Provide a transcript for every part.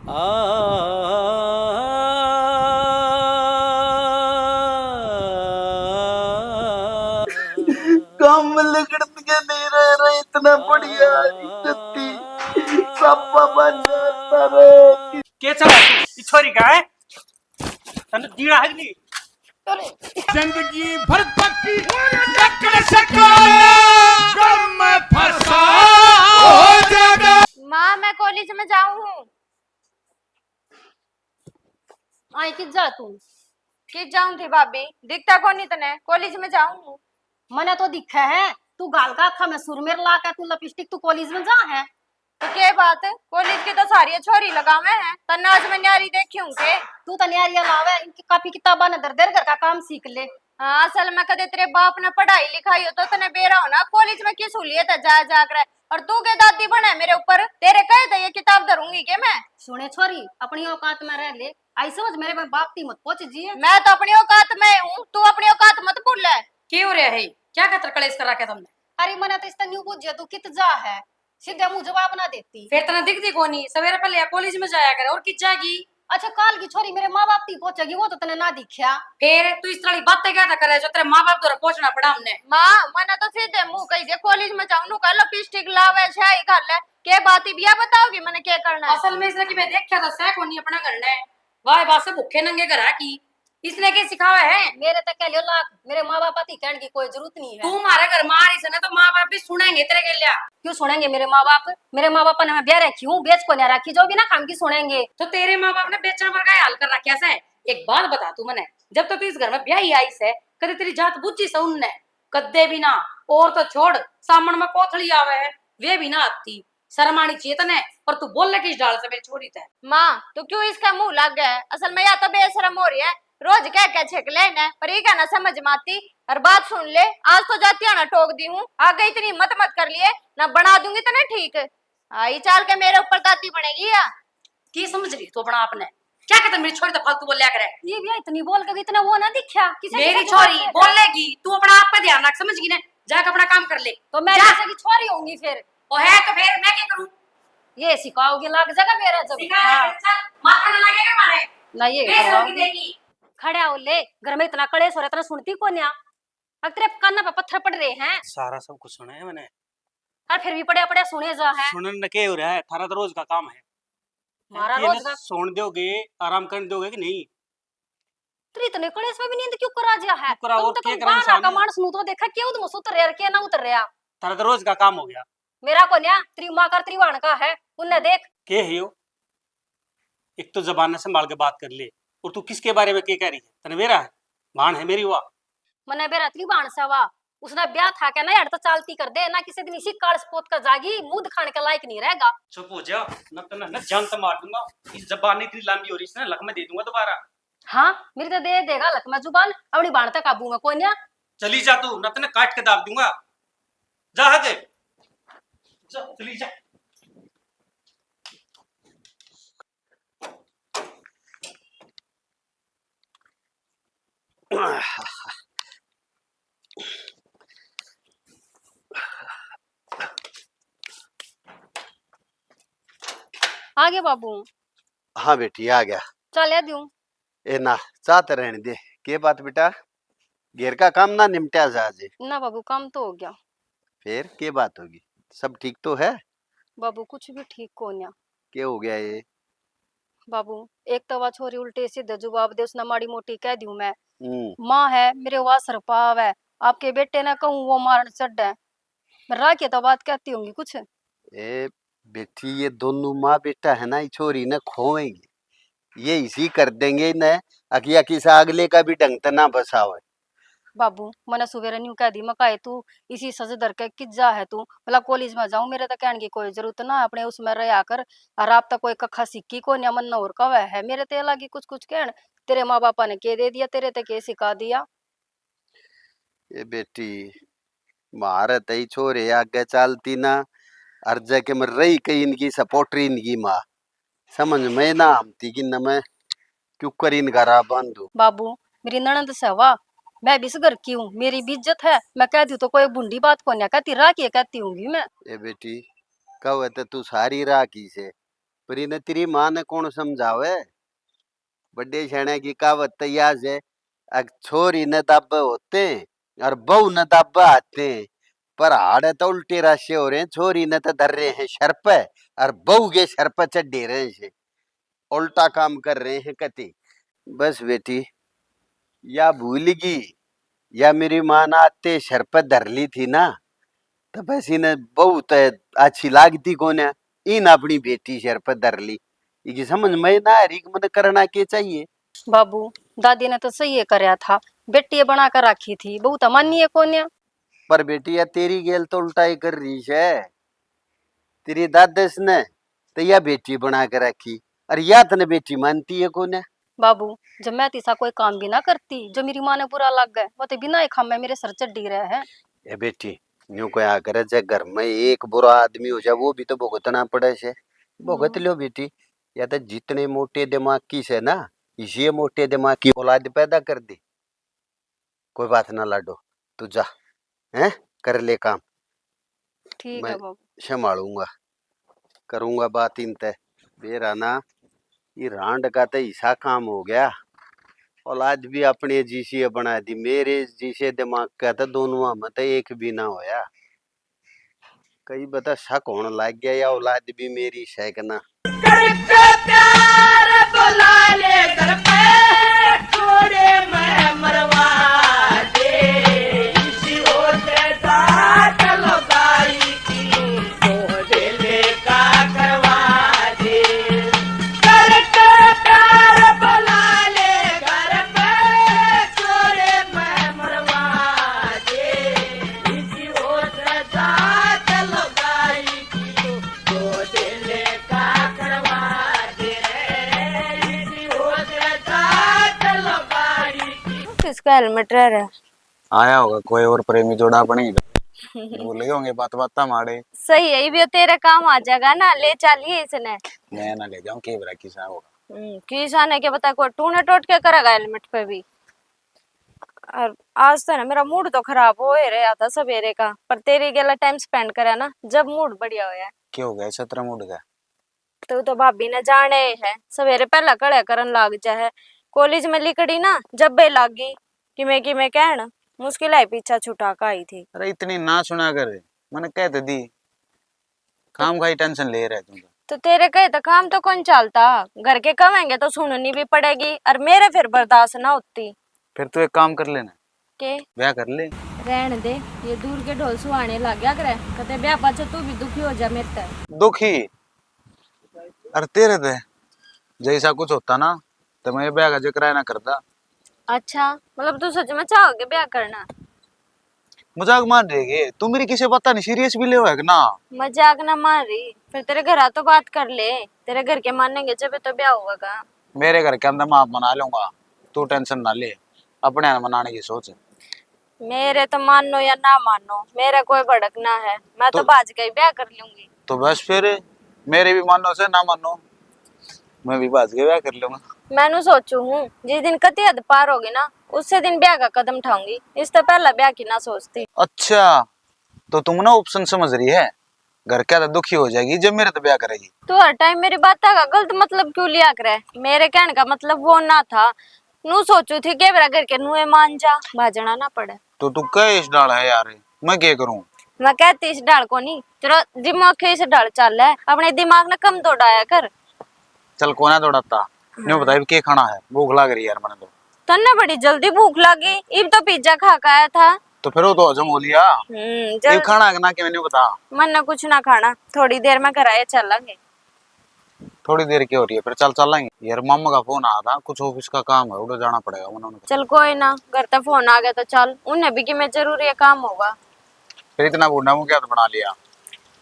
काम लगड़त के नहीं रह रहे इतना बढ़िया इज्जत थी सापा बन जाता रे के चला तू छोरी का है तने दीड़ा है नहीं जिंदगी भर तक लकड़ सको गम में फंसा हो जाएगा। माँ मैं कॉलेज में जाऊँ आई किस जा तू किस जाऊँ थी भाभी दिखता कौन नहीं तने कॉलेज में जाऊँ मने तो दिखा है तू गाल का था मैं सुरमेर ला के तू लिपस्टिक तू कॉलेज में जा है तो क्या बात है कॉलेज की तो सारी छोरी लगावे हैं तन्ना आज मैं न्यारी देखी हूँ के तू तो न्यारिया लावे इनकी कापी किताबा ने दर दर घर का काम सीख ले। हाँ असल में कदे तेरे बाप ने पढ़ाई लिखाई हो तो तने बेरा हो ना कॉलेज में की सहूलियत है जा जा कर और तू के दादी बने मेरे ऊपर तेरे कहे थे ये किताब धरूंगी के मैं सुने छोरी अपनी औकात में रह ले आई समझ मेरे में बाप की मत पहुंच जी मैं तो अपनी औकात में हूँ तू अपनी औकात मत भूल क्यों रे है क्या कतर कलेश करा के तुमने अरे मने तो इसका न्यू पूछ तू कित जा है सीधे मुंह जवाब ना देती फिर तना दिख दी कोनी सवेरे पहले कॉलेज में जाया करे और कित जाएगी। अच्छा काल की छोरी मेरे माँ बाप की पहुंचेगी वो तो तने ना दिखया फिर तू इस तरह बातें क्या करे जो तेरे माँ बाप द्वारा पहुंचना पड़ा हमने माँ मैंने तो सीधे मुंह कही दे कॉलेज में जाऊँ नु कल लिपस्टिक लावे छाई कर ले के बात बिया बताओगी मैंने क्या करना है असल में इसने की मैं देखा तो सह कोनी अपना करना है वाह बात से भूखे नंगे घर की इसने के सिखावा है मेरे तक कह लियो लाख मेरे माँ बाप की कहने की कोई जरूरत नहीं है तू हमारे घर मार इस ना तो माँ बाप भी सुनेंगे तेरे के लिए क्यों सुनेंगे मेरे माँ बाप ने मैं ब्याह रखी हूँ बेच को नहीं रखी जो भी ना काम की सुनेंगे तो तेरे माँ बाप ने बेचने पर का हाल कर रखा है। एक बात बता तू मने जब तक तू इस घर में ब्याह ही आई से कदे तेरी जात बुझी से उनने कदे भी ना और तो छोड़ सामन में कोथड़ी आवे है वे भी ना आती शर्मानी चेतन है पर तू बोल ले किस डाल से मेरी छोड़ी थे माँ तो क्यों इसका मुंह लग गया है असल में या तो बेशरम हो रही है रोज क्या छेक लेना पर ये ना समझ माती और बात सुन ले आज तो जाती ना टोक दी हूँ आगे इतनी मत कर लिए ना बना दूंगी तो ना ठीक आई चाल के मेरे ऊपर ताती बनेगी या की समझ रही तू अपना आपने क्या कहता मेरी छोरी तो फालतू बोल लिया करे ये भी इतनी बोल के इतना वो ना दिखा मेरी छोरी बोलेगी तू अपना आप पे ध्यान रख समझ गई ना जाकर अपना काम कर ले तो मैं जैसे की छोरी होंगी फिर ओ है तो फिर मैं क्या करूं ये सिखाओगे लाग जाएगा मेरा जब माथा ना लगेगा मारे ना ये खड़ा हो ले घर में इतना कड़े सो रहा इतना सुनती कौन या अब तेरे कान पे पत्थर पड़ रहे हैं सारा सब कुछ सुना है मैंने और फिर भी पड़े पड़े सुने जा है सुनने के हो रहा है थारा तो रोज का काम है हमारा रोज का सोन दोगे आराम करने दोगे कि नहीं तेरी इतने कड़े इसमें भी नींद क्यों करा जा है करा और तुम क्या तो करा बाहर का मानस नु तो देखा क्यों तुम उतर रहा के ना उतर रहा थारा तो रोज का काम हो गया मेरा को न्या तेरी मां कर त्रिवाण का है उन्हें देख के है यो एक तो जबान से संभाल के बात कर ले और तू किसके बारे में क्या कह रही है तने मेरा है भान है मेरी हुआ मने बेरा त्रिवाण से वा उसने ब्याह था क्या ना यार तो चालती कर दे ना किसी दिन इसी काल स्पोत का जागी मुंह दिखाने के लायक नहीं रहेगा चुप हो जा न जान तो मार दूंगा इस जबान इतनी लंबी हो रही है ना लक में दे दूंगा दोबारा हाँ मेरी तो दे देगा लक में जुबान अपनी बाण तक काबू में कोई ना चली जा तू न तने काट के दाब दूंगा जा आगे जा चली जा आगे बाबू हाँ बेटी आ गया चले दूं ए ना चाहते रहने दे के बात बेटा घेर का काम ना निपटा जा आज ना बाबू काम तो हो गया फिर के बात होगी सब ठीक तो है बाबू कुछ भी ठीक को ना के हो गया ये बाबू एक तवा छोरी उल्टे सीधे जवाब दे उसने माड़ी मोटी कह दूं मैं माँ है मेरे वासर पाव है आपके बेटे ने कहूँ वो मारन चढ़ है मैं राखी तो बात कहती होंगी कुछ ए बेटी ये दोनों माँ बेटा है ना छोरी न खोएंगे ये इसी कर देंगे न अकिया किसा अगले का भी ढंग तना बसावे बाबू मैंने सुबह न्यू कह दी मैं कहे तू इसी सज धर के किज्जा है तू भला कॉलेज में जाऊं मेरे तो कहने की कोई जरूरत ना अपने उसमें रह कर और आप तक कोई कखा सिक्की को न मन और कव है मेरे ते लगी कुछ कुछ कहन तेरे माँ बापा ने के दे दिया तेरे ते के सिखा दिया ये बेटी महारत ही छोरे आगे चलती ना अर्ज के मर रही कहीं इनकी सपोर्टरी इनकी माँ समझ में ना आमती कि न मैं क्यों कर इनका राह बांधू बाबू मेरी ननद से वाह मैं भी इस घर की हूँ मेरी भी इज्जत है मैं कहती हूँ तो कोई बुंडी बात को नहीं कहती राखी कहती हूँ मैं ए बेटी कब है तू सारी राखी से पर इन्हें तेरी माँ ने कौन समझावे? बड़े छेने की कहावत तैयार है, छोरी न दाबे होते और बहू न दाबे आते हैं, पर हाड़े तो उल्टे राशि हो रहे हैं। छोरी न तो धर रहे हैं सर पे और बहू के सर पे चढ़े रहे हैं, उल्टा काम कर रहे हैं कति। बस बेटी या भूलगी या मेरी माँ ने आते सर पे धर ली थी ना, तो बस इन्हें बहुत अच्छी लागती कौन है, इन अपनी बेटी सर पे धर ली। ये समझ में ना आ रही कि मैंने करना क्या चाहिए। बाबू दादी ने तो सही करया था, बेटी बना कर रखी थी, बहुत मानिए कोन्या। पर बेटी या तेरी गेल तो उल्टा ही कर रही है। तेरी दादस ने तो या बेटी बना कर रखी और या तने बेटी मानती है कौन है। बाबू जब मैं तीसा कोई काम भी ना करती, जो मेरी माँ ने बुरा लग गए, वो तो बिना एक खामे मेरे सर चढ़ी रहे है। ए बेटी न्यू को आकर घर में एक बुरा आदमी हो जाए वो भी तो भुगतना पड़े से, भुगत लो बेटी। या तो जितने मोटे दिमाग की से ना, इसी मोटे दिमाग की औलाद पैदा कर दी। कोई बात ना लाडो, तू जा हैं कर ले काम, ठीक मैं है बाबू। संभालूंगा, करूंगा बात इन तय। बेरा ना ये रांड का तो ऐसा काम हो गया, औलाद भी अपने जीसी बना दी। मेरे जीसे दिमाग का तो दोनों में तो एक भी ना होया। कई बता शक होने लग गया या औलाद भी मेरी शकना। करके प्यार बुला ले घर पे, थोड़े मैं मरवा दे, इसी होते साथ लगाई की तो दिल का करवा दे। करके प्यार बुला ले घर पे, थोड़े मैं मरवा दे, इसी होते साथ लगाई की तो दिल का करवा दे, इसी होते साथ लगाई की। किसका हेलमेट रह रहा है? आया होगा कोई और प्रेमी जोड़ा अपने भूल गए होंगे बात बात मारे। सही है, ये भी तेरे काम आ जाएगा ना, ले चलिए इसने। मैं ना ले जाऊं के बरा किसा होगा। किसान है क्या पता, कोई टूने टोट के करेगा हेलमेट पे भी। और आज तो ना मेरा मूड तो खराब हो ही रहा था सवेरे का, पर तेरी गेला टाइम स्पेंड करा ना, जब मूड बढ़िया होया। क्यों हो गया छत्र मुड़ गया? तो भाभी ने जाने है, सवेरे पहला कड़े करन लाग जा है। कॉलेज में लिखड़ी ना जब बे लागी कि मैं कहन मुश्किल है, पीछा छुटा का आई थी। अरे इतनी ना सुना कर, मैंने कह तो दी काम का ही टेंशन ले रहे तुम तो तेरे कहे तो काम तो कौन चलता, घर के कमेंगे तो सुननी भी पड़ेगी, और मेरे फिर बर्दाश्त ना होती। फिर तू एक काम कर लेना, के ब्याह कर ले। रहने दे, ये दूर के ढोल सुहाने लग गया करे, कहते ब्याह पाछे तू भी दुखी हो जा मेरे ते। दुखी? अरे तेरे थे जैसा कुछ होता ना तो मैं ब्याह का जिक्र ना करता। अच्छा मतलब तू सच में चाहोगे ब्याह करना? मजाक मान रही है तू मेरी, किसी पता नहीं सीरियस भी ले है ना। मजाक ना मार रही, फिर तेरे घर आ तो बात कर ले, तेरे घर के मानेंगे जब तो ब्याह होगा। मेरे घर के अंदर मैं आप मना लूंगा, तू टेंशन ना ले, अपने यहाँ मनाने की सोच। मेरे तो मानो या ना मानो, मेरा कोई भड़कना है, मैं तो बाज गई ब्याह कर लूंगी। तो बस फिर मेरे भी मानो से ना मानो, मैं भी बाज के ब्याह कर लूंगा। मैंने सोचू हूँ जिस दिन कति हद पार होगी ना, उससे दिन ब्याह का कदम उठाऊंगी, इससे पहला ब्याह की ना सोचती। अच्छा तो तुम ना ऑप्शन समझ रही है, घर क्या तो दुखी हो जाएगी जब मेरा तो ब्याह करेगी। तू हर टाइम मेरी बात का गलत मतलब क्यों लिया करे? मेरे कहने का मतलब वो ना था, नू सोचू थी के मेरा घर के नुए मान जा, भाजना ना पड़े। तो तू कह इस डाल है यार, मैं क्या करूं? मैं कहती इस डाल को नहीं, तेरा दिमाग के इस डाल चल है, अपने दिमाग ने कम दौड़ाया कर। चल कोना दौड़ाता नहीं बता क्या खाना है, भूख लग रही है यार मैंने तो। तन्ने बड़ी जल्दी भूख लगी, इब तो पिज्जा खा के आया था। तो फिर वो तो हजम हो लिया, ये खाना है ना कि मैंने बता। मन ने कुछ ना खाना, थोड़ी देर में घर आए चलेंगे। थोड़ी देर की हो रही है, फिर चल चलेंगे यार। मामा का फोन आया था, कुछ ऑफिस का काम है, उधर जाना पड़ेगा उन्होंने। चल कोई ना, घर तक फोन आ गया तो चल, उन्हें भी कि मैं जरूरी है काम होगा। फिर इतना बूढ़ा मुंह क्या बना लिया,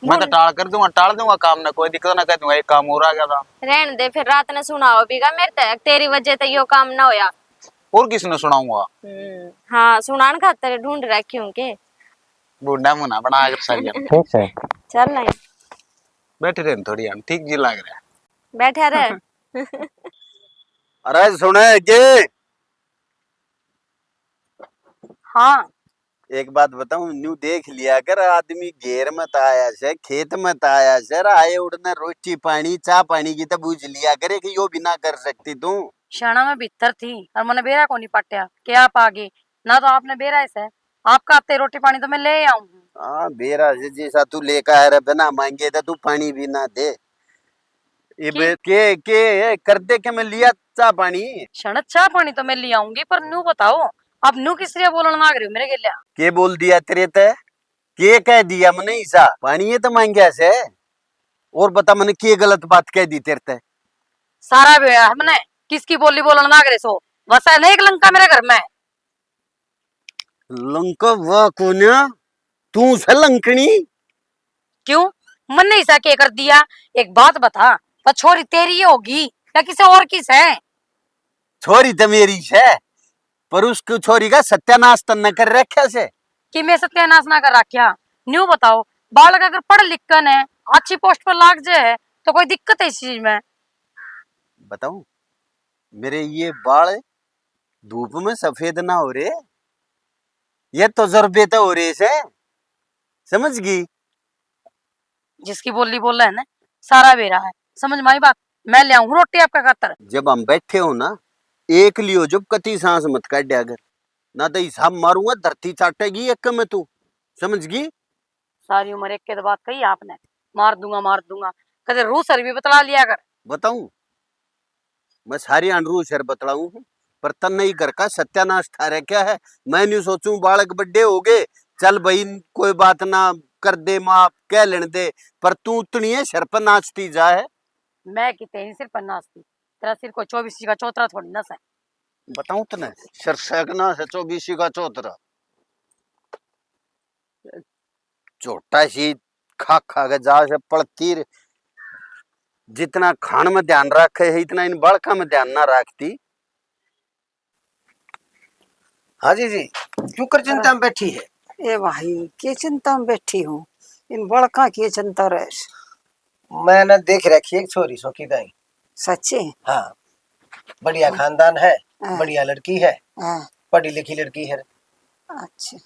मैं तो टाल दूंगा काम ना, कोई दिक्कत ना, कह दूंगा एक काम और आ गया था। रहने दे, फिर रात ने सुनाओ बीगा मेरे तक, तेरी वजह से यो काम ना होया। और किसने सुनाऊंगा? हाँ सुनान खातर ढूंढ रखी हूँ के। बूढ़ा मुंह ना बना कर सही है। ठीक है चल नहीं बैठे रहे थोड़ी यार, ठीक जी लग रहा है। बैठा रहे। अरे सुने के हाँ एक बात बताऊं, न्यू देख लिया कर आदमी घेर मत आया से, खेत मत आया सर, आए उड़ना रोटी पानी चा पानी की तो बूझ लिया करे कि यो भी ना कर सकती तू। शाना में भीतर थी और मैंने बेरा को नहीं पाटिया क्या आप आगे ना तो आपने बेरा ऐसा आपका आते रोटी पानी तो मैं ले आऊं। हाँ बेरा से जैसा तू लेकर है बिना मांगे तो तू पानी भी ना दे। के कर दे के मैं लिया चा पानी। क्षण चाह पानी तो मैं ले आऊंगी पर नू बताओ आप नू किस लिए बोलने मांग रहे हो मेरे गेलिया। के बोल दिया तेरे ते, के कह दिया मैंने ईसा पानी ये तो मांगे से। और बता मैंने के गलत बात कह दी तेरे ते। सारा बेड़ा हमने किसकी बोली बोलने मांग रहे सो बस है एक लंका मेरे घर में। लंका वाह कोन्या, तू से लंकनी। क्यों मन ने ऐसा क्या कर दिया एक बात बता पर छोरी तेरी ही होगी या किसी और किस है। छोरी तो मेरी है पर उसको छोरी का सत्यानाश तो न कर रखा से कि मैं सत्यानाश ना कर रखा। न्यू बताओ बालक अगर पढ़ लिख कर है अच्छी पोस्ट पर लाग जाए तो कोई दिक्कत है इस चीज में। बताऊं, मेरे ये बाल धूप में सफेद ना हो रहे, ये तजुर्बे तो हो रहे से, समझ गई। जिसकी बोली बोल रहा है ना सारा बेरा है समझ माई बात। मैं ले आऊं रोटी आपका खातर। जब हम बैठे हो ना एक लियो जब कति सांस मत काट अगर ना तो हिसाब मारूंगा धरती चाटेगी एक में तू, समझ गई। सारी उम्र एक के तो बात कही आपने मार दूंगा कदे रू सर भी बतला लिया कर। बताऊं, मैं सारी अनरू शर बतलाऊं हूं पर तन नहीं घर का सत्यानाश था रहे क्या है। मैं नहीं सोचूं बालक बड्डे हो गए चल भाई कोई बात ना कर दे माँ कह लेने दे, पर तू उतनी है शर पर नाचती जा है। मैं कितने सिर पर नाचती तेरा सिर को 24 का चौतरा थोड़ी नस है। बताऊं तने शर सेकना है 24 का चौतरा छोटा सी खा खा के जा से पड़ती जितना खान में ध्यान रखे है इतना इन बड़का में ध्यान ना रखती। हाँ जी क्यों कर चिंता में बैठी है। ए भाई के चिंता में बैठी हूँ इन बड़का की चिंता रहे। मैंने देख रखी एक छोरी सोखी दाई। सच्चे हाँ बढ़िया खानदान है, हाँ। बढ़िया लड़की है, हाँ, पढ़ी लिखी लड़की है। अच्छा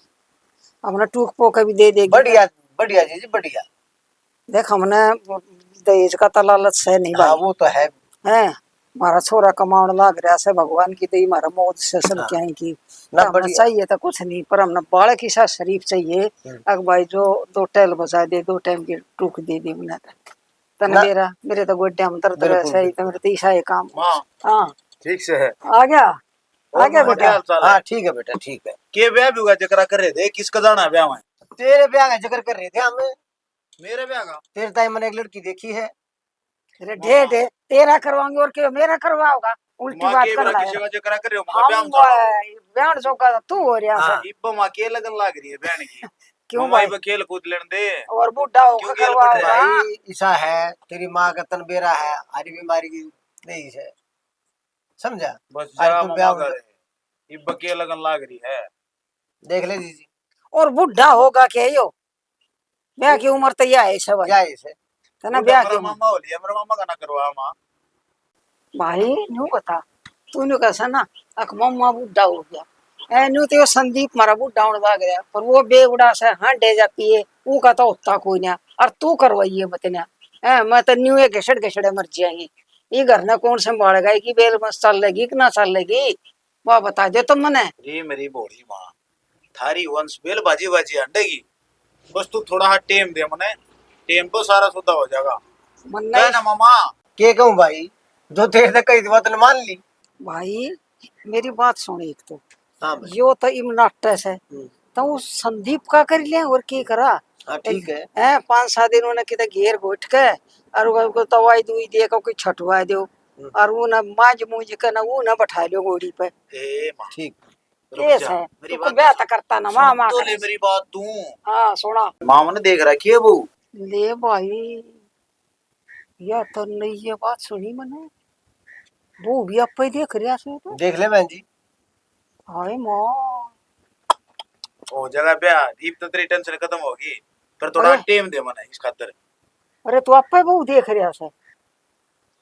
अपना टूक पोका भी दे देगी। बढ़िया बढ़िया जी बढ़िया। देख हमने दहेज का तो लालच है नहीं हाँ भाई। वो तो है। मारा छोरा कमाने लाग रहा से भगवान की दई मारा मौत से सब क्या है की ना हमने बढ़िया। चाहिए तो कुछ नहीं पर हमने बालक की साथ शरीफ चाहिए। अग भाई जो 2 टैल बजा दे 2 टाइम की टूक दे दे बना तन ना। मेरे तो गोड्या में दर्द बिल्कुल, सही तो मेरे तो ईसा है काम। हाँ हाँ ठीक से है। आ गया बेटा। हाँ ठीक है बेटा ठीक है। के ब्याह भी हुआ जकरा कर रहे थे किसका जाना है ब्याह में। तेरे ब्याह का जिक्र कर रहे थे हमें। मेरे ब्याह का तेरे ताई मैंने एक लड़की देखी है। अरे ढे तेरा करवाऊंगी और क्यों मेरा करवाओगा उल्टी माँ बात के कर बड़ा रहा किसी है। का जकरा कर रहे हो हम ब्याह में जाना। बयान चौका तू हो रहा हाँ। है। इब्बा माँ के लगन लाग रही है बहन की। क्यों मामा भाई इब्बा खेल कूद लेने दे। और बूढ़ा होकर क्यों गेल करवाओगा। भाई ईसा है तेरी माँ का तनबेरा है हरी बीमारी की नहीं है समझा। बस आज जा तो मामा ब्याह घर है। इब्बा के लगन लाग रही है। देख ले दीदी और बूढ़ा होगा क्या यो ब्याह की उम्र तो यह है सब भाई। क्या है इसे। है ब्याह की मेरा उम्र। मामा हो लिया मेरा मामा का ना करवा माँ। भाई न्यू बता तूने कैसा ना अक मम्मा बूढ़ा हो गया ए न्यू तो संदीप मारा बूढ़ा होने लग गया पर वो बेवड़ा से हाँ डे जा पिए वो का तो होता कोई ना और तू करवाइए बतना मैं तो न्यू घिसड़े मर जाएंगी ये घर ना कौन संभालेगा कि बेल मस्त चल लेगी कि ना चल लेगी वह बता दे तुम मने। रे मेरी बोली माँ थारी वंश बेल बाजी बाजी हटेगी। बस तू थोड़ा हाँ टेम दे मने टेम तो सारा सुधा हो जाएगा। मन क्या है ना मामा। के कहूँ भाई जो तेरे से कई बात मान ली। भाई मेरी बात सुन एक तो हाँ भाई। यो तो इमनाटस है तो वो संदीप का कर लिया और की करा। हाँ ठीक है। 5-7 दिन उन्हें किधर घेर घोट के और वो दवाई दुई दे को कोई छटवा दो और वो ना माज मूज के ना वो ना बैठा लो घोड़ी पे। ए माँ ठीक केस है मेरी तू बात ब्याह तो करता ना मामा तो ले मेरी बात तू। हाँ सुना मामा ने देख रखी है वो। ले भाई या तो नहीं ये बात सुनी मैंने वो भी आप पे देख रहा से तो देख ले बहन जी। हाय माँ हो जाएगा ब्याह दीप तो तेरी टेंशन खत्म होगी पर थोड़ा अरे। टेम दे मने इस खातर। अरे तू आप पे वो देख रहा से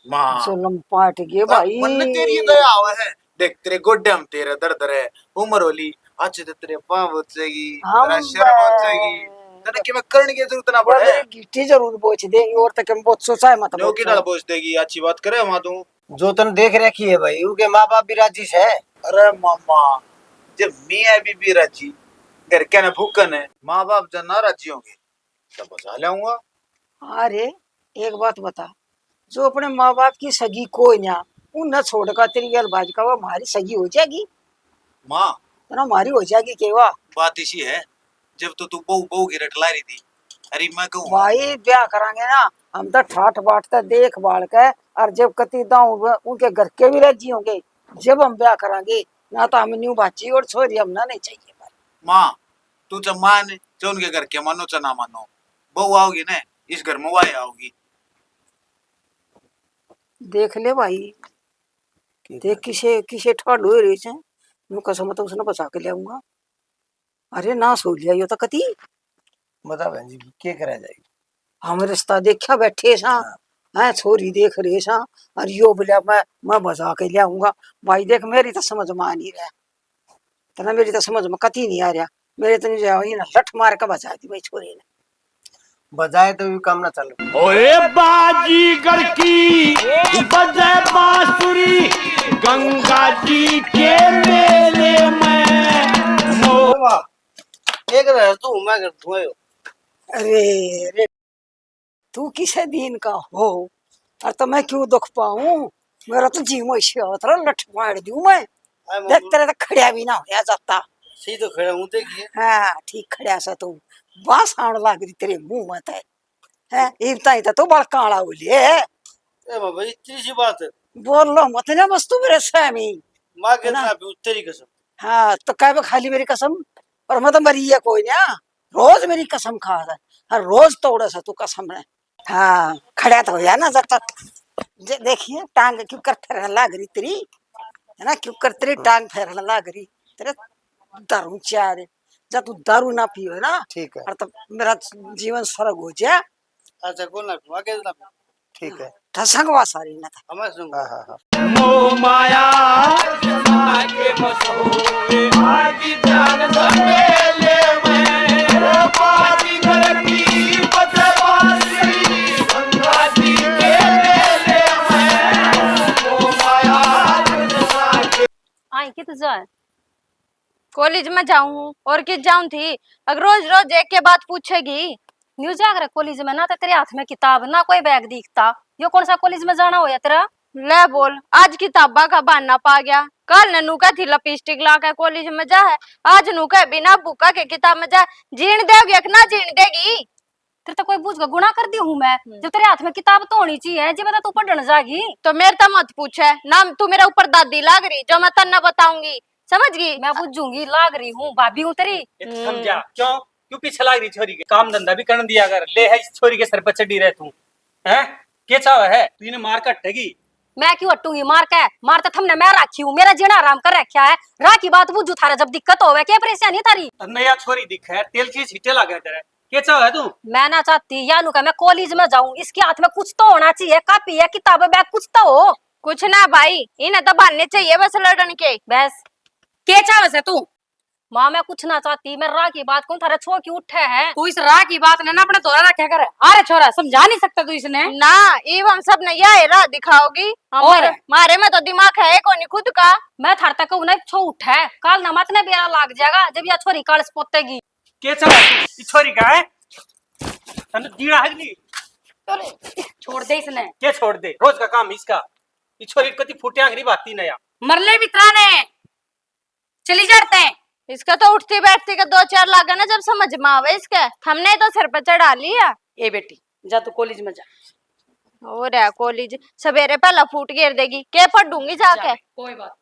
माँ चलम पाट गए भाई। मन तेरी दया आवा है देख तेरे गोड्डे हम तेरा दर्द है उम्र होली अच्छे तो तेरे पाँव बचेगी हम तेरा शर्म बचेगी तने कि मैं करने की जरूरत ना पड़े गिट्टी जरूर बोच देंगे और तक हम बहुत सोचा है मत नो की डाल बोझ देगी अच्छी बात करे वहां तू जो तन देख रखी है भाई उनके माँ बाप भी राजी है। अरे मामा जब मियाँ बीबी राजी घर के ना भूखन है माँ बाप जब ना राजी होंगे तब बचा लाऊंगा। अरे एक बात बता, जो अपने माँ बाप की सगी कोई ना उन न छोड़कर तेरी गलबाज का वो हमारी सगी हो जाएगी माँ ना, हमारी हो जाएगी केवा। बात इसी है जब तो तू बहू बहू की रट ला रही थी अरे मैं कहूँ भाई ब्याह करांगे ना हम तो ठाठ बाट कर देख भाल के, और जब कति दाऊ उनके घर के भी राजी होंगे जब हम ब्याह करांगे। ना तो हम न्यू बाची और छोरी हमना नहीं चाहिए भाई। माँ तू जब मान जो उनके घर के मानो चाहे ना मानो बहू आओगी ना इस घर में वाई आओगी। देख ले भाई, देख किसे किसे ठाड हो रही है नु कसम तो उसने बचा के ले आऊंगा। अरे ना सो लिया यो तो कति बता बहन जी क्या करा जाएगी। हम रिश्ता देखा बैठे सा है, छोरी देख रहे सा और यो बोलिया मैं बजा के ले आऊंगा। भाई देख मेरी तो समझ में आ नहीं रहा, तना मेरी तो समझ में कति नहीं आ रहा। मेरे तो नहीं लठ मार के बचा दी भाई छोरी ने। बजाए तो भी काम ना चल। ओए बाजीगर की बजे बांसुरी गंगा जी के मेले में एक रह तू मैं कर धुआयो। अरे रे तू किसे दिन का हो और तो मैं क्यों दुख पाऊं। मेरा तो जीव में लठ मार दूं मैं। देख तेरे तो खड़िया भी ना होया जाता। सही तो खड़ा हूं देखिए। हाँ ठीक खड़िया सा तू बास आने लग रही तेरे मुंह में तय है इतना ही तो बड़ काला हो लिए ए बाबा इतनी सी बात है। बोल लो मत ना बस तू मेरे स्वामी माँ के ना? ना तेरी कसम। हाँ तो कह खाली मेरी कसम और मैं तो मरी है कोई ना, रोज मेरी कसम खा रहा है हर रोज तोड़े सा तू कसम है। हाँ खड़ा तो हो या ना जब तक देखिए टांग क्यों कर फेरने लग रही तेरी है ना, क्यों कर तेरी टांग फेरने लग रही तेरे दारू चार जब तू दारू ना पियो ना ठीक है। और तब मेरा जीवन स्वर्ग हो जाए। अच्छा कौन ना पीवा के ना पीवा। ठीक है ठसंगवा सारी ना था हमें सुनगा। हाँ हाँ मोह माया के मसोरे आदि जान समेले में बाजीगर की बजे बांसुरी गंगा जी के मेले में मोह माया आई कित जाए कॉलेज में जाऊं और किस जाऊं थी। अगर रोज रोज एक के बात पूछेगी। न्यू जाकर कॉलेज में ना तो तेरे हाथ में किताब ना कोई बैग दिखता। यो कौन सा कॉलेज में जाना हो या तेरा। ले बोल आज किताबा का बहाना पा गया। कल ननू का थी लिपस्टिक ला के कॉलेज में जा है, आज नू का बिना बुका के किताब में जा। जीण देगी कि ना जीण देगी। तेरे तो कोई बूझ का गुनाह कर दी हूँ मैं जब तेरे हाथ में किताब तो होनी चाहिए जी बता तू पढ़ने जागी। तो मेरे तो मत पूछे ना, तू मेरे ऊपर दादी लाग रही जो मैं तन्ना बताऊंगी समझ गई। मैं पूछूंगी लाग रही हूँ भाभी हूँ तेरी। समझा क्यों क्यों पीछे लाग रही छोरी के। काम धंधा भी करने दिया कर। ले है इस छोरी के सर पर चढ़ी रहे तू है के चाव है तू इन्हें मार कटेगी। मैं क्यों हटूंगी मार तो थमने मैं राखी हूँ मेरा जीना आराम कर रखा है। रा की बात बुझू थारा जब दिक्कत होवे क्या परेशानी थारी। नया छोरी दिख है तेल की छीटे लगे तेरे के चाव है तू। मैं ना चाहती यानू का मैं कॉलेज में जाऊं इसके हाथ में कुछ तो होना चाहिए, कॉपी है किताब बैग कुछ तो हो। कुछ ना भाई इन्हें तो बनने चाहिए बस लड़न के। बस के चाव से तू माँ मैं कुछ ना चाहती। मैं रा की बात कौन थारा छो की उठे है। तू इस रा की बात ने ना अपने तोरा रखा कर। अरे छोरा समझा नहीं सकता तू इसने ना इव हम सब ने यह राह दिखाओगी और मारे में तो दिमाग है कौन खुद का। मैं थार तक उन्हें छो उठा है काल ना मत ने बेरा लाग जाएगा जब यह छोरी काल पोतेगी। के चाव है इस छोरी का है तने दीड़ा है नहीं। छोड़ दे इसने के छोड़ दे रोज का काम इसका। इस छोरी कति फुटे आंगरी बाती नया मरले बितरा ने चली जाते हैं। इसका तो उठती बैठती का 2-4 लागा ना जब समझ में आवे इसके। हमने तो सिर पे चढ़ा लिया। ए बेटी जा तू कॉलेज में जा। हो रहा कॉलेज सवेरे पहला फूट घेर देगी के पढ़ूंगी जाके। कोई बात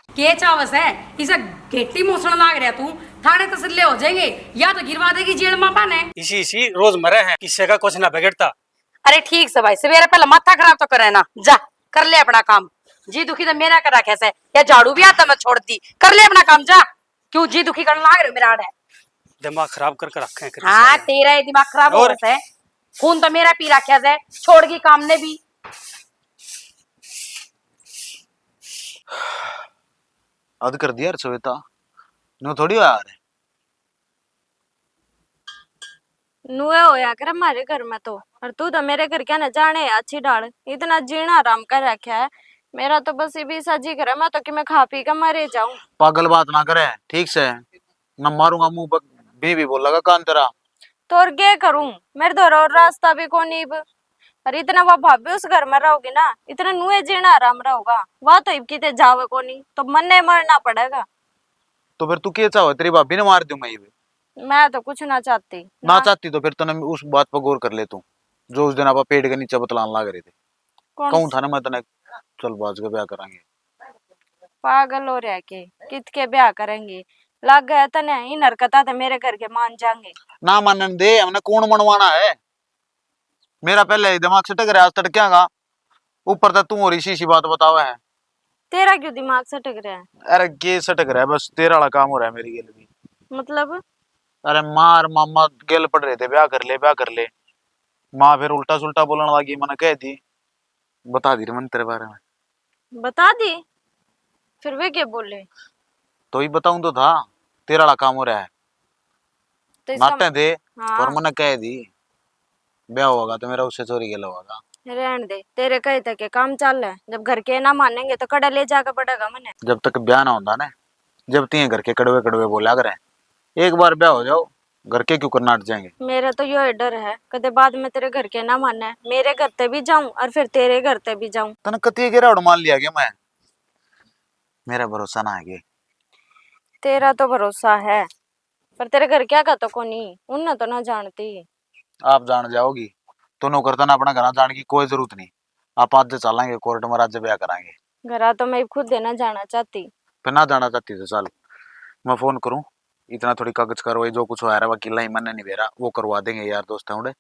के चावस है इसे घेटी मोसण लाग रहा तू थाने तसल्ले हो जाएंगे या तो गिरवा देगी जेल मापा ने। इसी रोज मरे हैं किसी का कुछ ना बिगड़ता। अरे ठीक से भाई सवेरे पहला माथा खराब तो करे ना जा कर ले अपना काम। जी दुखी तो मेरा करा कैसे या झाड़ू भी आता मैं छोड़ दी कर ले अपना काम जा। क्यों जी दुखी करने लाग रहे हो मेरा आड़े। दिमाग खराब कर रखे हैं। हाँ तेरा ही दिमाग खराब हो रहा है। खून तो मेरा पी रखा है छोड़ की काम ने भी। हद कर दिया यार श्वेता, नो थोड़ी यार। नुए होया कर हमारे घर में तो, और तू तो मेरे घर क्या न जाने अच्छी डाल इतना जीना आराम कर रखा है। मेरा तो बस ये भी सजी करे, मैं तो कि मैं खा पी कर मरे जाऊं। पागल बात ना करे ठीक से, मैं मारूंगा मुंह पर भी बोल लगा कान तेरा। तो और क्या करूं, मेरे तो और रास्ता भी कोनी अब। और इतना वो भाभी उस घर में रहोगी ना, इतना नुए जीना आराम रहोगा, वह तो इब किते जावे कोनी, तो मन ने मरना पड़ेगा। तो फिर तू क्या चाहो, तेरी भाभी ने मार दूं मैं ये? मैं तो कुछ ना चाहती ना चाहती तो फिर तने उस बात पर गौर कर ले तू, जो उस दिन आप पेड़ के नीचे बतलान लाग रहे थे। कौन कहूं था ना मैं तने, चल बाज के ब्याह करांगे। पागल हो रहा के कित के ब्याह करेंगे, लग गया तने इन हरकता तो मेरे घर के मान जाएंगे। ना मानन दे, हमने कौन मनवाना है? मेरा पहले ही दिमाग से टक रहा, आज तड़क्यागा ऊपर तक तू और इसी बात बतावा है। तेरा क्यों दिमाग से टक रहा है? अरे के सटक रहा है, बस तेरा वाला काम हो रहा है मेरी गेल भी। मतलब अरे मार मामा गेल पड़ रहे थे, ब्याह कर ले ब्याह कर ले। माँ फिर उल्टा सुल्टा बोलने लगी, मैंने कह दी, बता दी रे मन तेरे बारे में। बता दी? फिर वे क्या बोले? तो ही बताऊं तो था, तेरा वाला काम हो रहा है। तो इसका नाटे दे हाँ पर मैंने कह दी ब्याह होगा तो मेरा उससे चोरी गेला होगा। रहने दे, तेरे कहे तक के काम चल रहा है, जब घर के ना मानेंगे तो कड़ा ले जाकर पड़ेगा मने। जब तक ब्याह ना होता ना, जब तीन घर के कड़वे कड़वे बोला करे, एक बार ब्याह हो जाओ घर के क्यों करना हट जाएंगे। मेरा तो यो डर है कदे बाद में तेरे घर के ना माने, मेरे घर ते भी जाऊं और फिर तेरे घर ते भी जाऊं। तने कती गिरा उड़ मान लिया क्या मैं? मेरा भरोसा ना है। तेरा तो भरोसा है, पर तेरे घर क्या का तो कोनी, उन्हें तो ना जानती। आप जान जाओगी तो नौकर ना अपना घर जाने की कोई जरूरत नहीं। आप आज चलेंगे कोर्ट में, राज्य ब्याह कराएंगे। घरा तो मैं खुद देना जाना चाहती। फिर ना जाना चाहती तो चल मैं फोन करूं, इतना थोड़ी कागज करवाई, जो कुछ हो रहा है वकील ही मन नहीं बेरा, वो करवा देंगे यार दोस्त है।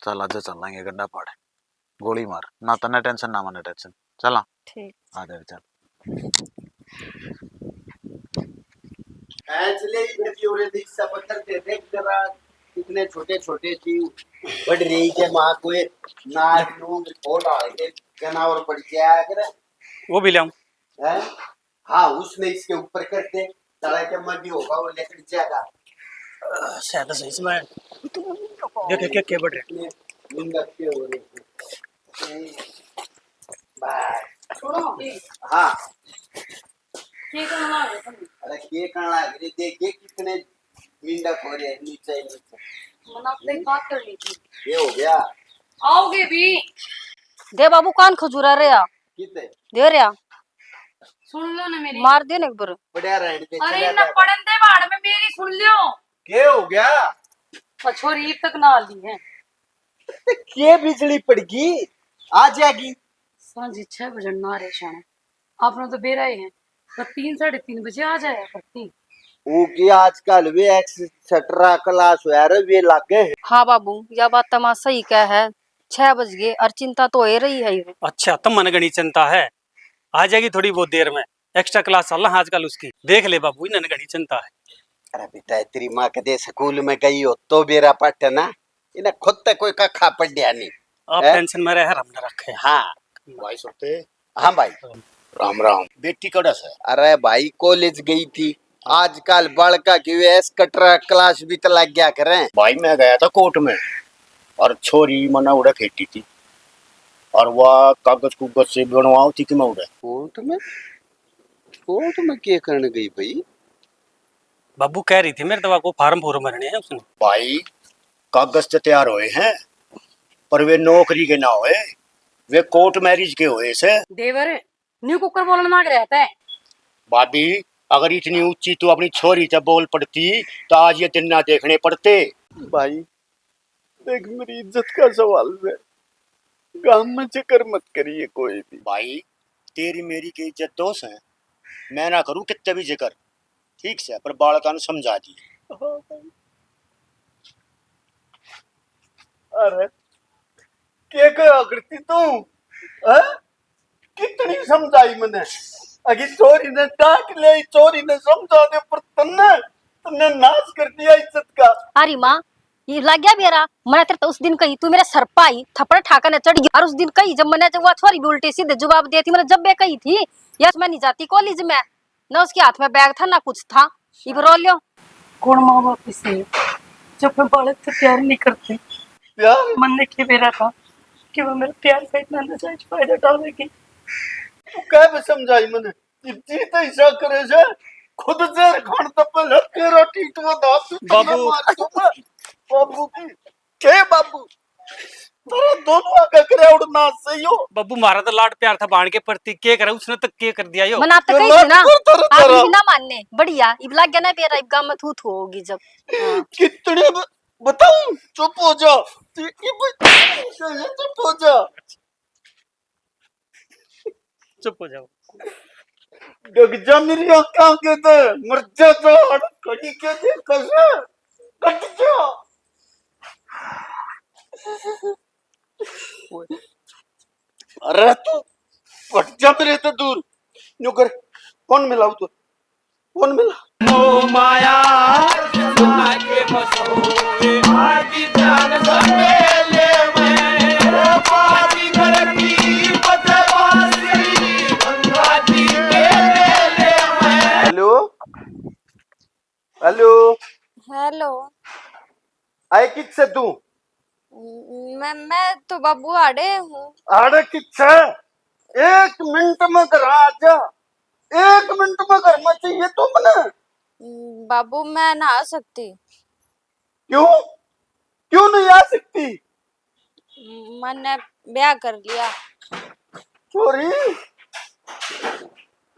चल आज चलेंगे गड्ढा पाड़, गोली मार ना, तने टेंशन ना मने टेंशन। चला ठीक आ जाए चल। चले बेटी और दीक्षा पत्थर दे देख जरा, कितने छोटे छोटे सी बढ़ रही के माँ को नाक नूक फोड़ डाल के जनावर पड़ गया करे। वो भी लाऊं? हैं? हाँ उसने इसके ऊपर कर दे, तला के मर भी होगा वो लेकर जाएगा। शायद सही से मैं देख क्या बढ़ रहे हैं। निंदक के हो रहे हैं। बस। छोड़ो हाँ ठीक है ना। अरे के करना है देखिए कितने निंदक हो रहे हैं नीचे नीचे। मैंने आपसे बात कर ली थी। ये हो गया आओगे भी? दे बाबू कान खजूरा रे आ। कितने दे रे आ। सुन लो ना मेरी। मार दे ना एक बार। बढ़िया रहने दे। अरे न पड़न दे बाड़ में मेरी सुन लियो। क्या हो गया? छोरी तक ना ली है। के बिजली पड़गी आ जाएगी। सांझी 6 बजे ना रे शाने आपने तो बेरा ही है, पर 3 साढ़े 3 बजे आ जाया करती। वो की आजकल वे एक्स्ट्रा क्लास हुआ रे वे लागे। हाँ बाबू यह बात तमा सही कह है, 6 बज गए और चिंता तो हो रही है। अच्छा तब मन गणी चिंता है, आ जाएगी थोड़ी बहुत देर में, एक्स्ट्रा क्लास चल रहा आजकल उसकी, देख ले बाबू इन्हें गणी चिंता है। अरे बेटा तेरी माँ कदे स्कूल में गई हो तो बेरा पट ना, इन्हें खुद तक कोई कखा पढ़िया नहीं। आप टेंशन में रहे हमने रखे। हाँ भाई सुनते। हाँ भाई राम राम। बेटी कड़ा से? अरे भाई कॉलेज गई थी, आजकल बड़का की एस कटरा क्लास भी तो लग गया करें। भाई मैं गया था कोर्ट में और छोरी मना उड़े फेंटी थी और वह कागज कुगज से बनवाओ थी कि मैं उड़े। कोर्ट में क्या करने गई भाई? बाबू कह रही थी मेरे दवा को फार्म फूर्म भरने हैं उसने। भाई कागज तो तैयार हुए हैं पर वे नौकरी के ना हुए, वे कोर्ट मैरिज के हुए से। देवर न्यू कुकर बोलना मांग रहता है। भाभी अगर इतनी ऊंची तो अपनी छोरी से बोल पड़ती तो आज ये दिन ना देखने पड़ते। भाई देख मेरी इज्जत का सवाल है, गांव में जिक्र मत करिए कोई भी। भाई तेरी मेरी की इज्जत दोष है, मैं ना करूं कितने भी जिक्र, ठीक से, पर बालका ने समझा दी। अरे क्या कहा करती तू? कितनी समझाई मैंने, अगी चोरी ने डांट ले, चोरी ने समझा दे, पर तन्ने नाश कर दिया इज्जत का। अरे माँ ये लग गया मेरा। मैंने तेरे तो उस दिन कही तू मेरे सर पर आई थप्पड़ ठाकर ने चढ़ गया। और उस दिन कही जब मैंने जब वो छोरी भी उल्टी सीधे जवाब दी थी, मैंने जब बे कही थी यस मैं नहीं जाती कॉलेज में, ना उसके हाथ में बैग था ना कुछ था। इब रो लियो कौन माँ बाप से जब मैं बालक से प्यार नहीं करते, प्यार मन ने क्या मेरा था कि वो मेरे प्यार का इतना नजायज फायदा उठावेगी। क्या भी समझाई मैंने इतनी तो ऐसा करे से खुद से खान तब लटके रोटी तो दांत बाबू। बाबू की के बाबू तेरे दोनों आगे करे उड़ना सही हो बाबू मारा तो लाड प्यार था बाण के प्रति, के करे उसने तो के कर दिया यो। मैंने आप तो कही थी ना आप भी ना मानने बढ़िया। इब लग गया ना मेरा इब गाँव में थू थू होगी जब। हाँ। कितने बताऊं चुप हो जा चुप हो जा चुप हो जाओ। डग जा मेरी आंखों के तो मर जा तो कड़ी के दे कैसे कट जा अरे तू कट जा मेरे तो दूर न्यू कर कौन मिला तू कौन मिला मोह माया समा के बस होवे आज जान समेले में पादी घर की पतवासी गंगा जी के मेले में। Hello hello hello. आए किससे तू मैं तो बाबू आड़े हूँ। आड़े किससे 1 मिनट में घर आ जा 1 मिनट में घर में चाहिए तुमने बाबू मैं नहा सकती? क्यों क्यों नहीं आ सकती मैंने ब्याह कर लिया। चोरी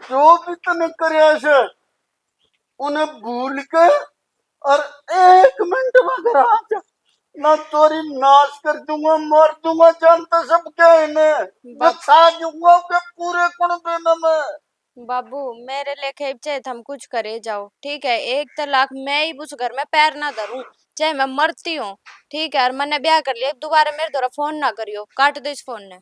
जो भी तूने करया से उन्हें भूल के और 1 मिनट में घर आ जा ना चोरी नाश कर दूंगा मार दूंगा जानता सब क्या इन्हें बचा दूंगा के पूरे कुनबे में। बाबू मेरे लेखे चाहे हम कुछ करे जाओ ठीक है, 1 तलाक मैं ही उस घर में पैर ना धरूं चाहे मैं मरती हूँ ठीक है। और मैंने ब्याह कर लिया दोबारा मेरे द्वारा फोन ना करियो, काट दो इस फोन ने।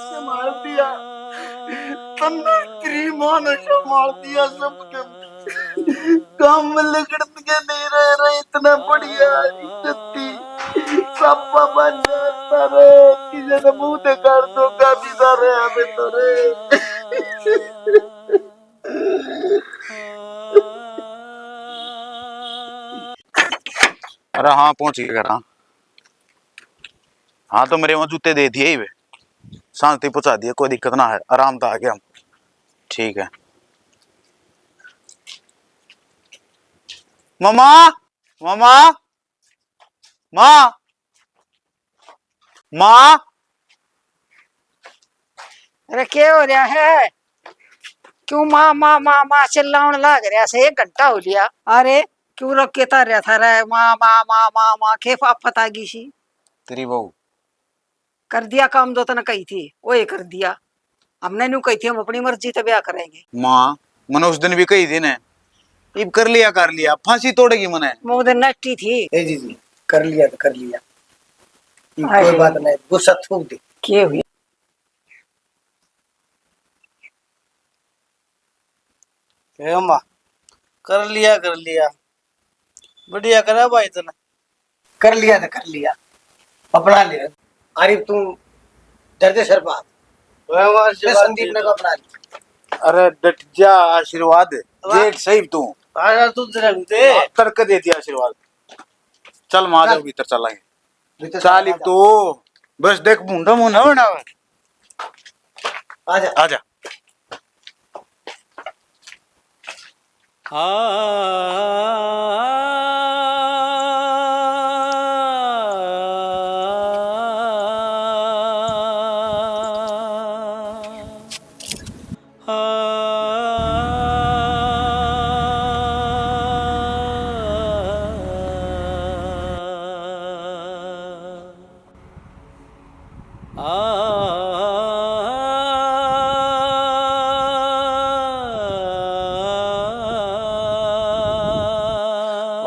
संभाल दिया तन्ने तेरी मां ने संभाल दिया सबके काम में लगड़ के नहीं रह रहे इतना बढ़िया इज्जती सापा बन जाता रे किसी ने मुंह दिखा दो काफी सारे हमें तो रे अरे हाँ पहुंच गया घर। हाँ तो मेरे वहां जूते दे दिए ही वे शांति पहुंचा दिए कोई दिक्कत ना है आराम तो आ गया हम। ठीक है मामा मामा माँ माँ अरे क्या हो रहा है? क्यों माँ माँ माँ माँ चिल्लाने लग रहा से? 1 घंटा हो लिया। अरे क्यों रख के तार रहा था रे? माँ माँ माँ माँ माँ के पता गी सी तेरी बहू कर दिया काम जो तने कही थी वो ये कर दिया। हमने न्यू कही थी हम अपनी मर्जी से ब्याह करेंगे। माँ मैंने उस दिन भी कही थी ने इब कर लिया फांसी तोड़ेगी मने। वो दिन नट्टी थी जी कर लिया तो कर लिया कोई बात नहीं गुस्सा थूक दे के हुई। माँ कर लिया बढ़िया करा भाई तूने कर लिया तो कर लिया अपना लिया। आरिफ तू दर्द सर बात संदीप ने को अपना लिया। अरे डट जा आशीर्वाद देख सही तू आजा तू जरा दे तड़क दे दिया आशीर्वाद। चल माँ जाओ भीतर चलेंगे चाली तो बस देख मुंडा मुंडा बना आजा आजा।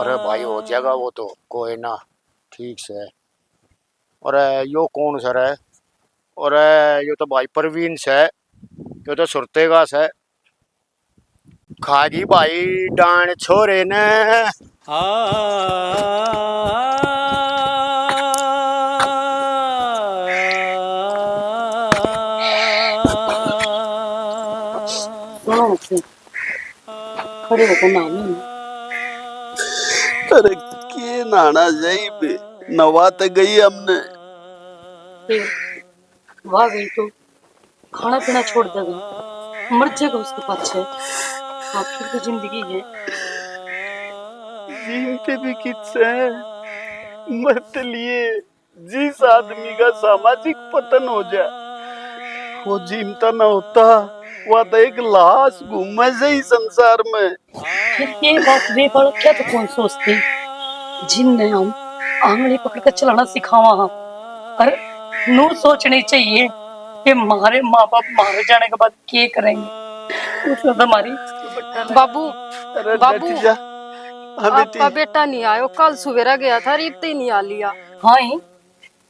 अरे भाई हो जाएगा वो तो कोई ना ठीक से। और यो कौन सर है? और यो तो भाई परवीन से, यो तो सुरतेगा से। खागी भाई डांड छोरे ने। सुनो मुझसे, खड़े होकर नानी अरे के नाना जाई बे, नवा तो गई हमने। फिर वाह गई तो खाना पीना छोड़ देगा, मर जाएगा उसके पाछे। आखिर तो जिंदगी है। जीते भी किससे मत लिए, जिस आदमी का सामाजिक पतन हो जाए वो जीमता ना होता, वह तो एक लाश घूमे से ही संसार में। फिर ये बात बेपड़ क्या तो कौन सोचती, जिनने हम आंगली पकड़ कर चलाना सिखावा हम। अरे नू सोचनी चाहिए कि हमारे माँ बाप मारे जाने के बाद क्या करेंगे। उसमें तो हमारी बाबू अरे बाबू, डट जा, हाँ आपका बेटा नहीं आयो, कल सवेरा गया था, रीत ही नहीं आ लिया। हाँ ही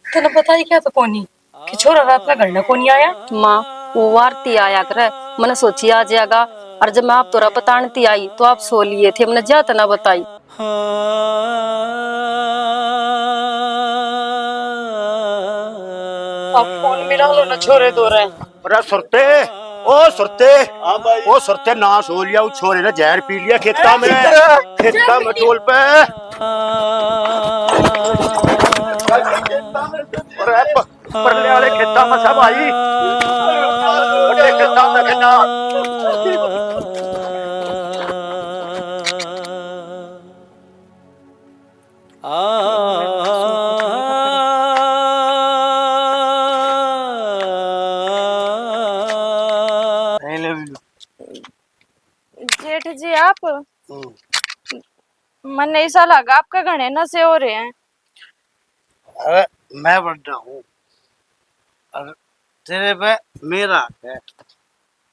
तेने पता ही क्या तो कोनी कि छोरा रात का घर न कोनी आया। माँ वो वारती आया करे, मैंने सोची आ जाएगा, और जब मैं आप तोरा बतानती आई तो आप सो लिए थे, मैंने जात ना बताई। अब फोन मिला लो ना छोरे दो रहे। अरे सुरते, ओ सुरते, ओ सुरते ना सो लिया, उस छोरे ने जहर पी लिया खेता में, खेता में टोल पे। परले वाले खेता में सब आई, बड़े खेता में खेता। जेठ जी आप, मन ऐसा लगा आपका घने नशे हो रहे हैं। अरे मैं बड़ा हूँ, अरे तेरे पे मेरा हक है।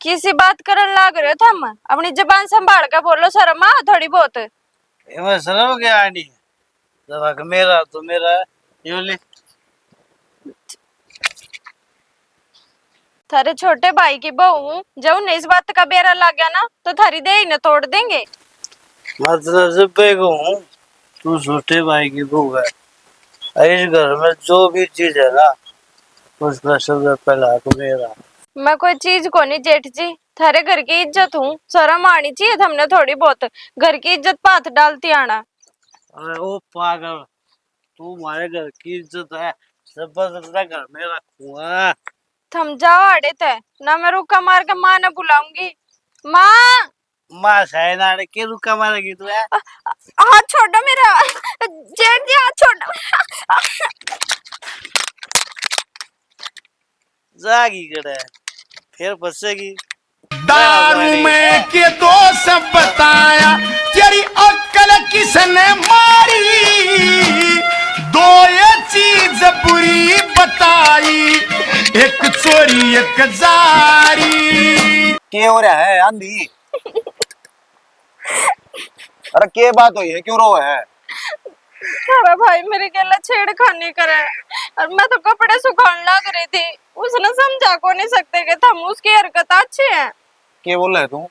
किसी बात करन लाग रहे हो तुम, अपनी जबान संभाल कर बोलो, शर्म आ थोड़ी बहुत। ये मैं शर्म क्या आनी है, जब हक मेरा तो मेरा है। यूं ले, थारे छोटे भाई की बहू हूँ, जब उन्हें इस बात का बेरा लग गया ना तो थारी दे ही न तोड़ देंगे। मतलब जब बेगू हूँ, तू छोटे भाई की बहू है। इस घर में जो भी चीज है ना, उसका सबसे पहला हक मेरा। मैं कोई चीज को नहीं जेठ जी, थारे घर की इज्जत हूँ, शर्म आनी चाहिए हमने थोड़ी बहुत, घर की इज्जत पाथ डालती आना। अरे ओ पागल, तू हमारे घर की इज्जत है, जबरदस्ती घर में रखूंगा। थम जाओ आड़े थे ना, मैं रुका मार के माँ ने बुलाऊंगी। माँ, माँ साइना ने के रुका मारेगी तू है? हाथ छोड़ो मेरा, जेठ जी हाथ छोड़ो। जागी करे फिर फंसेगी। दारू में के दो सब बताया, तेरी अक्ल किसने मारी, दो ये चीज बुरी बताई, एक चोरी एक जारी। क्या हो रहा है आंधी? अरे क्या बात हुई है, क्यों रो है? अरे भाई मेरे गला छेड़खानी करे, और मैं तो कपड़े सुखाने लग रही थी, उसने समझा को नहीं सकते कि हम उसकी हरकत अच्छी है। क्या बोल रहे तू?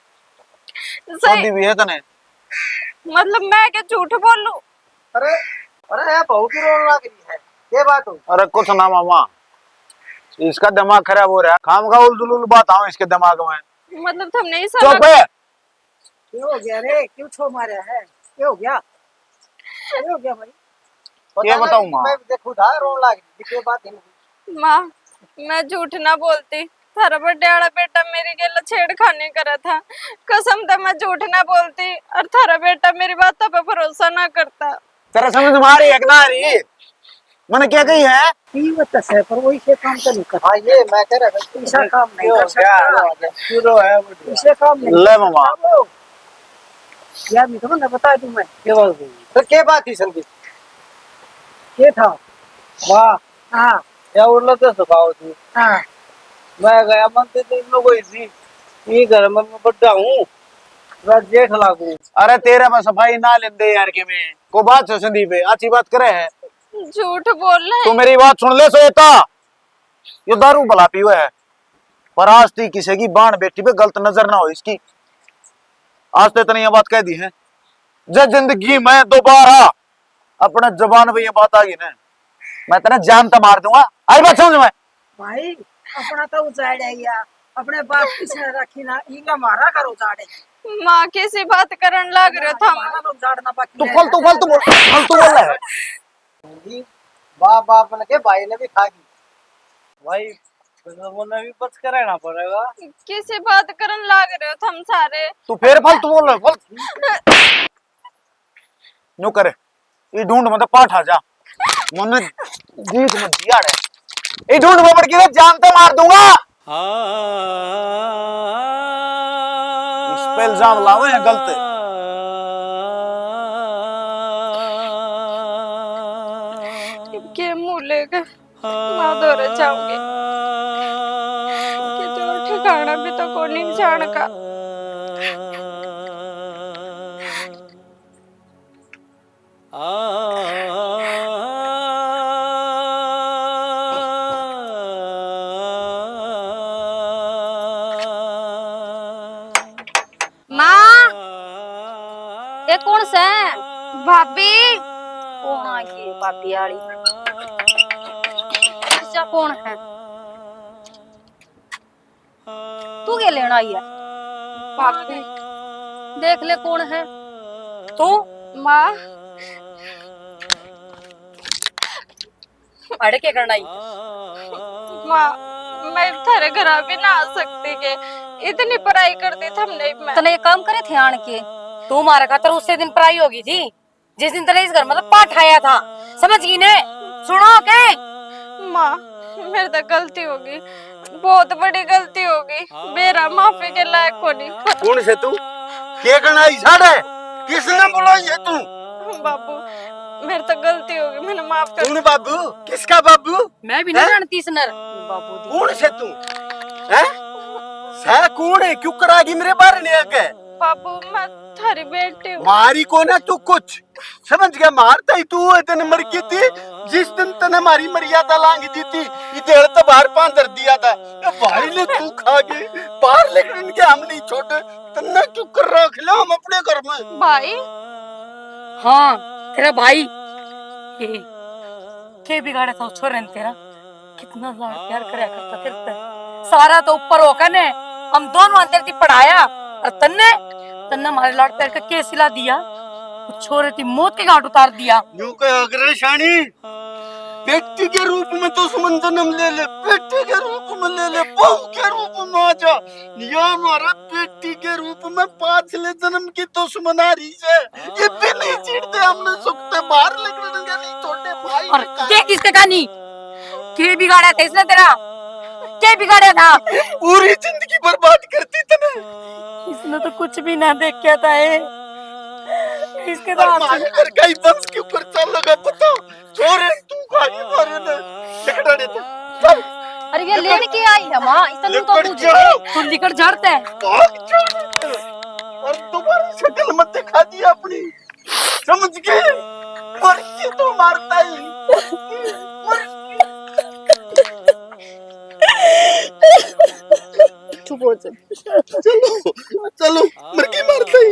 सही शादी भी है तने? मतलब मैं क्या झूठ बोलूं? अरे अरे यार बहू की रोने लग रही है, ये बात हो? अरे कुछ ना मामा, इसका दिमाग खराब हो रहा है, खाम खा उल्लू बात आऊं इसके दिमाग में। मतलब तुमने ही चुप है। क्यों हो गया रे, क्यों छो मारा है, क्या हो गया, क्या हो गया भाई? क्या बताऊं माँ? मैं देखूं था रोने लग रही, ये बात है। माँ मैं झूठ ना बोलती, थारा बड़े वाला बेटा मेरी गला छेड़खानी करा था, कसम था मैं झूठ ना बोलती, और थारा बेटा मेरी बातों पे भरोसा ना करता। तेरा समझ में आ रही है कि ना आ रही? मैंने क्या कही है? ये बता से पर वो इसे काम तो नहीं कर। हाँ ये मैं कह रहा था, ऐसा काम नहीं कर सकता, क्यों है वो? इसे काम नहीं ले कर मामा। सकता। यार मैं तो ना बता दूं मैं क्या बात हुई? तो क्या बात थी संदीप? ये था। वाह, हाँ क्या उड़ना तो स्वभाव थी। हाँ मैं गया मंदिर में गई थी, ये घर में मैं बड़ा हूँ, मैं जेठ लागू। अरे तेरे में सफाई ना लेंदे यार के में को बात है संदीप है, अच्छी बात करे है। झूठ बोल रहे तू हैं। मेरी बात सुन ले श्वेता, ये दारू भला पीवे है, पर आज ती किसी की बाण बेटी पे गलत नजर ना हो इसकी। आज तो इतनी ये बात कह दी है, जब जिंदगी में दोबारा अपने जबान पे ये बात आ गई ना, मैं तेने जान तो मार दूंगा। आई बात समझ में? भाई अपना तो उजाड़ गया, अपने बाप किसने रखी ना, इनका मारा करो उजाड़े। माँ कैसी बात करन लग रहे था। उजाड़ना बाकी तू फालतू बोल रहा है। बाप बाप लगे भाई ने भी खा दी भाई, तो भी बच कर रहना पड़ेगा। कैसी बात करन लग रहे हो हम सारे। तू फिर फालतू बोल रहा है। न्यू करे ये ढूंढ मतलब पाठ आ जा मन जीत मत दिया रे, ये ढूंढ में पड़ के जान तो मार दूंगा। इस पे इल्जाम लावे हैं गलत। के मुंह लेकर माँ दौरे जाऊंगी कि तो ठिकाना भी तो कोई नहीं जान का। माँ ये कौन सा है? भाभी कौन आ गई भाभी आली? अच्छा कौन है? तू क्या लेना आई है? भाभी देख ले कौन है तू। माँ अड़े क्या करना आई? माँ मैं थारे घर भी ना आ सकती के, इतनी पढ़ाई करती थी हमने। मैं तने ये काम करे थे आन के, तू मारा खातर उसे दिन पढ़ाई होगी थी जिस दिन तेरे इस घर मतलब पाठ आया था, समझ गई ने? सुनो के माँ मेरे तो गलती होगी, बहुत बड़ी गलती होगी, मेरा माफी के लायक को नहीं। कौन से तू के करना इशारा है, किसने बुलाई है तू? बाबू मेरे तो गलती होगी, मैंने माफ कर। कौन बाबू? किसका बाबू? मैं भी नहीं जानती इस नर बाबू दी। कौन से तू हैं? सह कौन है, क्यों करागी मेरे बारे में आके? बाबू मैं थारी बेटी हूँ। मारी को ना तू कुछ समझ गया, मारता ही तू है। तेने मर की थी जिस दिन तने हमारी मर्यादा लांग दी थी, इधर तो बाहर पांदर दिया था, ये भाई ने तू खा गई बाहर, लेकिन इनके हम नहीं छोटे। तन्ना क्यों कर रख लो हम अपने घर में? भाई हाँ तेरा भाई के बिगाड़ा था उस छोरे ने तेरा, कितना लाड प्यार करया करता तेरे पे, सारा तो ऊपर होकर ने हम दोनों अंदर थी पढ़ाया, और तन्ने तन्ने हमारे लाड प्यार का केस हिला दिया, उस छोरे की मौत के घाट उतार दिया। यूं कह अग्रशानी, बेटी के रूप में तो सुमन जन्म ले ले, बेटे के रूप में ले ले, बहू के रूप में आ जा। या हमारा बेटी के रूप में 5 जन्म की तो सुमन आ रही है, ये भी नहीं छीड़ते हमने सुखते बाहर लेकर नहीं छोटे भाई। और के किसके कहानी के बिगाड़ा था इसने तेरा, के बिगाड़ा था? पूरी जिंदगी बर्बाद करती तने। इसने तो कुछ भी ना देख क्या था इसके तो मारे कर कई बंस क्यों कर चल लगा पता छोरे तू खाई मारे ने टकड़ा देते चल। अरे ये लेने की आई है माँ, इतना तो तुझे तू लिकर झड़ते है। और तुम्हारी शक्ल मत दिखा दी अपनी, समझ गए? मर के तो मारता ही चुप हो जा। चलो चलो मर के मारता ही।